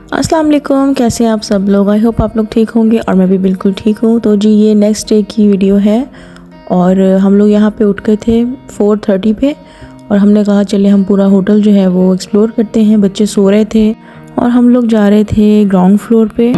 अस्सलाम वालेकुम, कैसे हैं आप सब लोग। आई होप आप लोग ठीक होंगे और मैं भी बिल्कुल ठीक हूँ। तो जी ये नेक्स्ट डे की वीडियो है और हम लोग यहाँ पे उठ गए थे 4:30 पे और हमने कहा चले हम पूरा होटल जो है वो एक्सप्लोर करते हैं। बच्चे सो रहे थे और हम लोग जा रहे थे ग्राउंड फ्लोर पे।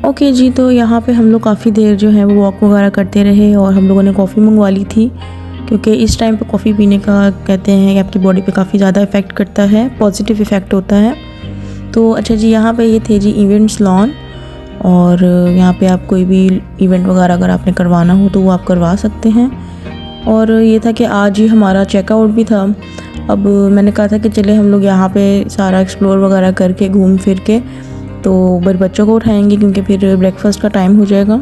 ओके जी, तो यहाँ पे हम लोग काफ़ी देर जो है वो वॉक वगैरह करते रहे और हम लोगों ने कॉफ़ी मंगवा ली थी क्योंकि इस टाइम पे कॉफ़ी पीने का कहते हैं कि आपकी बॉडी पे काफ़ी ज़्यादा इफ़ेक्ट करता है, पॉजिटिव इफ़ेक्ट होता है। तो अच्छा जी, यहाँ पे ये थे जी इवेंट्स लॉन और यहाँ पे आप कोई भी इवेंट वगैरह अगर आपने करवाना हो तो वो आप करवा सकते हैं। और ये था कि आज ही हमारा चेकआउट भी था। अब मैंने कहा था कि चले हम लोग यहाँ पे सारा एक्सप्लोर वगैरह करके घूम फिर के तो बच्चों को उठाएंगे क्योंकि फिर ब्रेकफास्ट का टाइम हो जाएगा।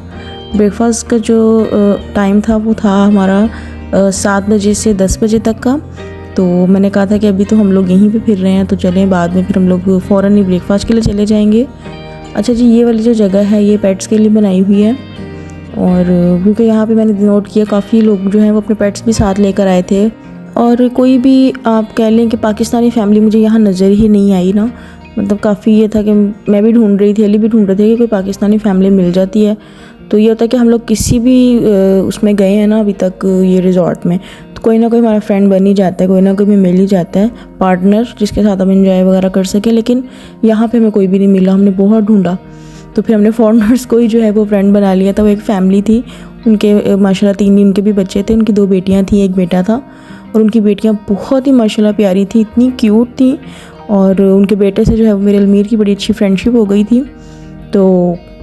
ब्रेकफास्ट का जो टाइम था वो था हमारा 7 बजे से 10 बजे तक का। तो मैंने कहा था कि अभी तो हम लोग यहीं पे फिर रहे हैं तो चलें बाद में फिर हम लोग फ़ौरन ही ब्रेकफास्ट के लिए चले जाएंगे। अच्छा जी, ये वाली जो जगह है ये पेट्स के लिए बनाई हुई है और क्योंकि यहाँ पे मैंने नोट किया काफ़ी लोग जो हैं वो अपने पेट्स भी साथ लेकर आए थे और कोई भी आप कह लें कि पाकिस्तानी फैमिली मुझे यहाँ नज़र ही नहीं आई ना। मतलब काफ़ी ये था कि मैं भी ढूंढ रही थी, अली भी ढूंढ रहे थे कि कोई पाकिस्तानी फैमिली मिल जाती है। तो ये होता है कि हम लोग किसी भी उसमें गए हैं ना अभी तक ये रिज़ॉर्ट में, तो कोई ना कोई हमारा फ्रेंड बन ही जाता है, कोई ना कोई भी मिल ही जाता है पार्टनर जिसके साथ हम इंजॉय वगैरह कर सकें। लेकिन यहाँ पे हमें कोई भी नहीं मिला, हमने बहुत ढूंढा। तो फिर हमने फॉरेनर्स को ही जो है वो फ्रेंड बना लिया था। वो एक फैमिली थी, उनके माशाल्लाह 3 उनके भी बच्चे थे, उनकी 2 बेटियाँ थी, 1 बेटा था और उनकी बेटियाँ बहुत ही माशाल्लाह प्यारी थी, इतनी क्यूट थी और उनके बेटे से जो है वो मेरे अलमीर की बड़ी अच्छी फ्रेंडशिप हो गई थी। तो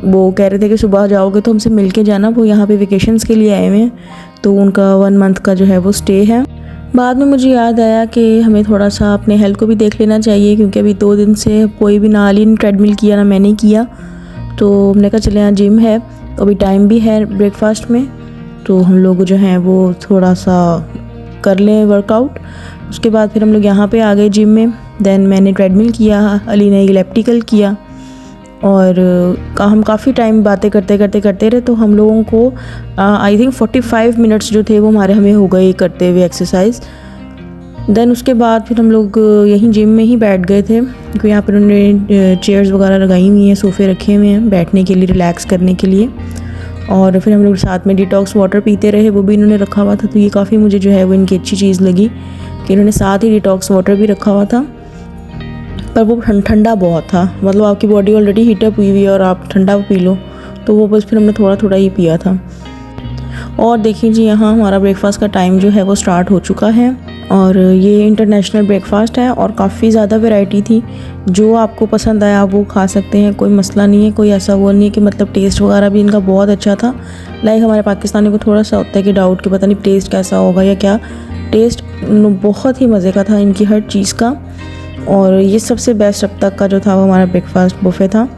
वो कह रहे थे कि सुबह जाओगे तो हमसे मिल के जाना, वो यहाँ पे वेकेशंस के लिए आए हुए हैं, तो उनका 1 मंथ का जो है वो स्टे है। बाद में मुझे याद आया कि हमें थोड़ा सा अपने हेल्थ को भी देख लेना चाहिए, क्योंकि अभी 2 दिन से कोई भी ना अली ने ट्रेडमिल किया ना मैंने किया। तो हमने कहा चले यहाँ जिम है, तो अभी टाइम भी है ब्रेकफास्ट में, तो हम लोग जो हैं वो थोड़ा सा कर लें वर्कआउट। उसके बाद फिर हम लोग यहाँ पे आ गए जिम में। देन मैंने ट्रेडमिल किया, अली ने इलेप्टिकल किया, और हम काफ़ी टाइम बातें करते रहे। तो हम लोगों को आई थिंक 45 मिनट्स जो थे वो हमें हो गए करते हुए एक्सरसाइज। देन उसके बाद फिर हम लोग यहीं जिम में ही बैठ गए थे, क्योंकि यहाँ पर उन्होंने चेयर्स वगैरह लगाई हुई हैं, सोफ़े रखे हुए हैं बैठने के लिए, रिलैक्स करने के लिए। और फिर हम लोग साथ में डिटॉक्स वाटर पीते रहे, वो भी इन्होंने रखा हुआ था। तो ये काफ़ी मुझे जो है वो इनकी अच्छी चीज़ लगी कि इन्होंने साथ ही डिटॉक्स वाटर भी रखा हुआ था, पर वो ठंडा बहुत था। मतलब आपकी बॉडी ऑलरेडी हीटअप हुई हुई है और आप ठंडा पी लो, तो वो बस फिर हमने थोड़ा थोड़ा ही पिया था। और देखिए जी, यहाँ हमारा ब्रेकफास्ट का टाइम जो है वो स्टार्ट हो चुका है, और ये इंटरनेशनल ब्रेकफास्ट है और काफ़ी ज़्यादा वैरायटी थी। जो आपको पसंद आया आप वो खा सकते हैं, कोई मसला नहीं है, कोई ऐसा वो नहीं है कि मतलब टेस्ट वगैरह भी इनका बहुत अच्छा था। लाइक हमारे पाकिस्तानी को थोड़ा सा होता है कि डाउट कि पता नहीं टेस्ट कैसा होगा या क्या। टेस्ट बहुत ही मज़े का था इनकी हर चीज़ का, और ये सबसे बेस्ट अब तक का जो था वो हमारा ब्रेकफास्ट बुफे था।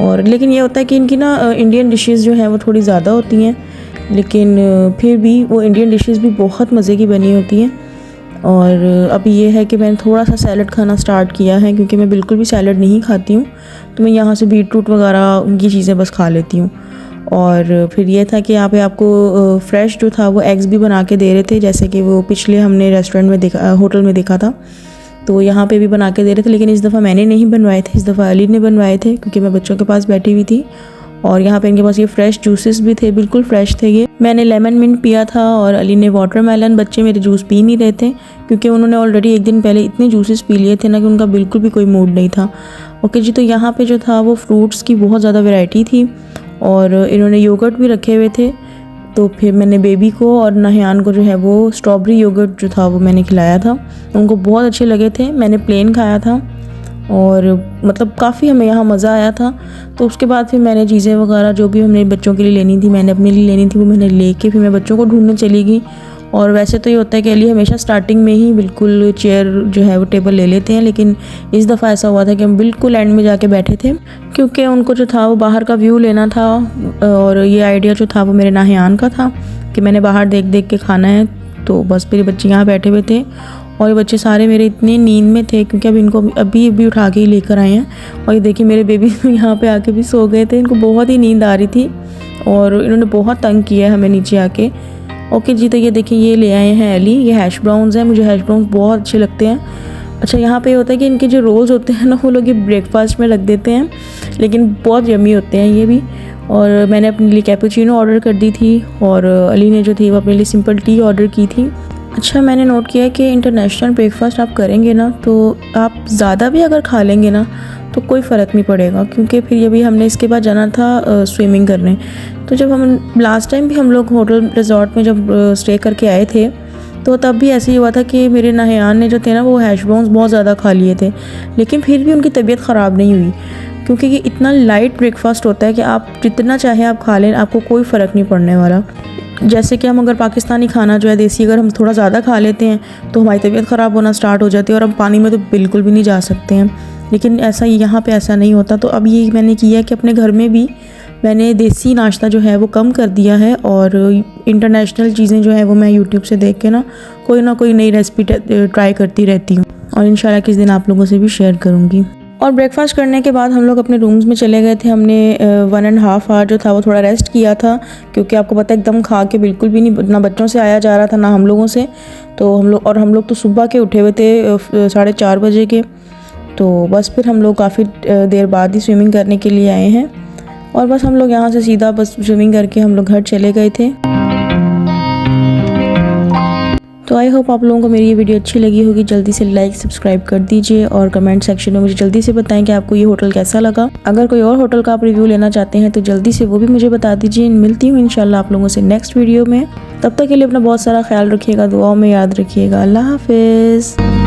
और लेकिन ये होता है कि इनकी ना इंडियन डिशेस जो हैं वो थोड़ी ज़्यादा होती हैं, लेकिन फिर भी वो इंडियन डिशेस भी बहुत मज़े की बनी होती हैं। और अभी ये है कि मैंने थोड़ा सा सैलड खाना स्टार्ट किया है, क्योंकि मैं बिल्कुल भी सैलड नहीं खाती हूँ, तो मैं यहाँ से बीट रूट वगैरह की चीज़ें बस खा लेती हूँ। और फिर ये था कि यहाँ पे आपको फ्रेश जो था वो एग्स भी बना के दे रहे थे, जैसे कि वो पिछले हमने रेस्टोरेंट में देखा, होटल में देखा था, तो यहाँ पे भी बना के दे रहे थे। लेकिन इस दफ़ा मैंने नहीं बनवाए थे, इस दफ़ा अली ने बनवाए थे, क्योंकि मैं बच्चों के पास बैठी हुई थी। और यहाँ पे इनके पास ये फ्रेश जूसेस भी थे, बिल्कुल फ्रेश थे ये। मैंने लेमन मिंट पिया था और अली ने वाटरमेलन। बच्चे मेरे जूस पी नहीं रहे थे, क्योंकि उन्होंने ऑलरेडी एक दिन पहले इतने जूसेस पी लिए थे ना कि उनका बिल्कुल भी कोई मूड नहीं था। ओके जी, तो यहाँ पे जो था वो फ्रूट्स की बहुत ज़्यादा वैरायटी थी, और इन्होंने योगर्ट भी रखे हुए थे। तो फिर मैंने बेबी को और नहयान को जो है वो स्ट्रॉबेरी योगर्ट जो था वो मैंने खिलाया था, उनको बहुत अच्छे लगे थे। मैंने प्लेन खाया था, और मतलब काफ़ी हमें यहाँ मज़ा आया था। तो उसके बाद फिर मैंने चीज़ें वगैरह जो भी हमने बच्चों के लिए लेनी थी, मैंने अपने लिए लेनी थी, वो मैंने लेके फिर मैं बच्चों को ढूंढने चली गई। और वैसे तो ये होता है कि अली हमेशा स्टार्टिंग में ही बिल्कुल चेयर जो है वो टेबल ले लेते हैं, लेकिन इस दफ़ा ऐसा हुआ था कि हम बिल्कुल एंड में जाके बैठे थे, क्योंकि उनको जो था वो बाहर का व्यू लेना था। और ये आइडिया जो था वो मेरे नाहियान का था कि मैंने बाहर देख देख के खाना है। तो बस मेरे बच्चे यहाँ बैठे हुए थे, और ये बच्चे सारे मेरे इतने नींद में थे, क्योंकि अब इनको अभी उठा के ही लेकर आए हैं। और ये देखिए मेरे बेबी यहाँ पे आके भी सो गए थे, इनको बहुत ही नींद आ रही थी, और इन्होंने बहुत तंग किया है हमें नीचे आके। ओके जी, तो ये देखिए ये ले आए हैं अली, ये हैश ब्राउन्स हैं, मुझे हैश ब्राउन्स बहुत अच्छे लगते हैं। अच्छा, यहाँ पे होता है कि इनके जो रोल्स होते हैं ना, वो लोग ये ब्रेकफास्ट में रख देते हैं, लेकिन बहुत यम्मी होते हैं ये भी। और मैंने अपने लिए कैपुचिनो ऑर्डर कर दी थी, और अली ने जो थी वो अपने लिए सिंपल टी ऑर्डर की थी। अच्छा, मैंने नोट किया है कि इंटरनेशनल ब्रेकफास्ट आप करेंगे ना, तो आप ज़्यादा भी अगर खा लेंगे ना तो कोई फ़र्क नहीं पड़ेगा, क्योंकि फिर ये भी हमने इसके बाद जाना था स्विमिंग करने। तो जब हम लास्ट टाइम भी हम लोग होटल रिजॉर्ट में जब स्टे करके आए थे, तो तब भी ऐसे ही हुआ था कि मेरे नाहियान ने जो थे ना वो हैश ब्राउन्स बहुत ज़्यादा खा लिए थे, लेकिन फिर भी उनकी तबीयत ख़राब नहीं हुई, क्योंकि ये इतना लाइट ब्रेकफास्ट होता है कि आप जितना चाहें आप खा लें, आपको कोई फ़र्क नहीं पड़ने वाला। जैसे कि हम अगर पाकिस्तानी खाना जो है देसी अगर हम थोड़ा ज़्यादा खा लेते हैं तो हमारी तबीयत ख़राब होना स्टार्ट हो जाती है, और हम पानी में तो बिल्कुल भी नहीं जा सकते हैं। लेकिन ऐसा यहाँ पे ऐसा नहीं होता। तो अब ये मैंने किया है कि अपने घर में भी मैंने देसी नाश्ता जो है वो कम कर दिया है, और इंटरनेशनल चीज़ें जो है वो मैं यूट्यूब से देख के ना कोई नई रेसिपी ट्राई करती रहती हूँ, और इंशाल्लाह किस दिन आप लोगों से भी शेयर करूँगी। और ब्रेकफास्ट करने के बाद हम लोग अपने रूम्स में चले गए थे। हमने 1.5 आवर जो था वो थोड़ा रेस्ट किया था, क्योंकि आपको पता है एकदम खा के बिल्कुल भी नहीं, ना बच्चों से आया जा रहा था ना हम लोगों से। तो हम लोग तो सुबह के उठे हुए थे 4:30 बजे के। तो बस फिर हम लोग काफ़ी देर बाद ही स्विमिंग करने के लिए आए हैं, और बस हम लोग यहाँ से सीधा बस स्विमिंग करके हम लोग घर चले गए थे। तो आई होप आप लोगों को मेरी ये वीडियो अच्छी लगी होगी। जल्दी से लाइक सब्सक्राइब कर दीजिए, और कमेंट सेक्शन में मुझे जल्दी से बताएं कि आपको ये होटल कैसा लगा। अगर कोई और होटल का आप रिव्यू लेना चाहते हैं तो जल्दी से वो भी मुझे बता दीजिए। मिलती हूँ इंशाल्लाह आप लोगों से नेक्स्ट वीडियो में। तब तक के लिए अपना बहुत सारा ख्याल रखिएगा, दुआओं में याद रखिएगा। अल्लाह हाफिज़।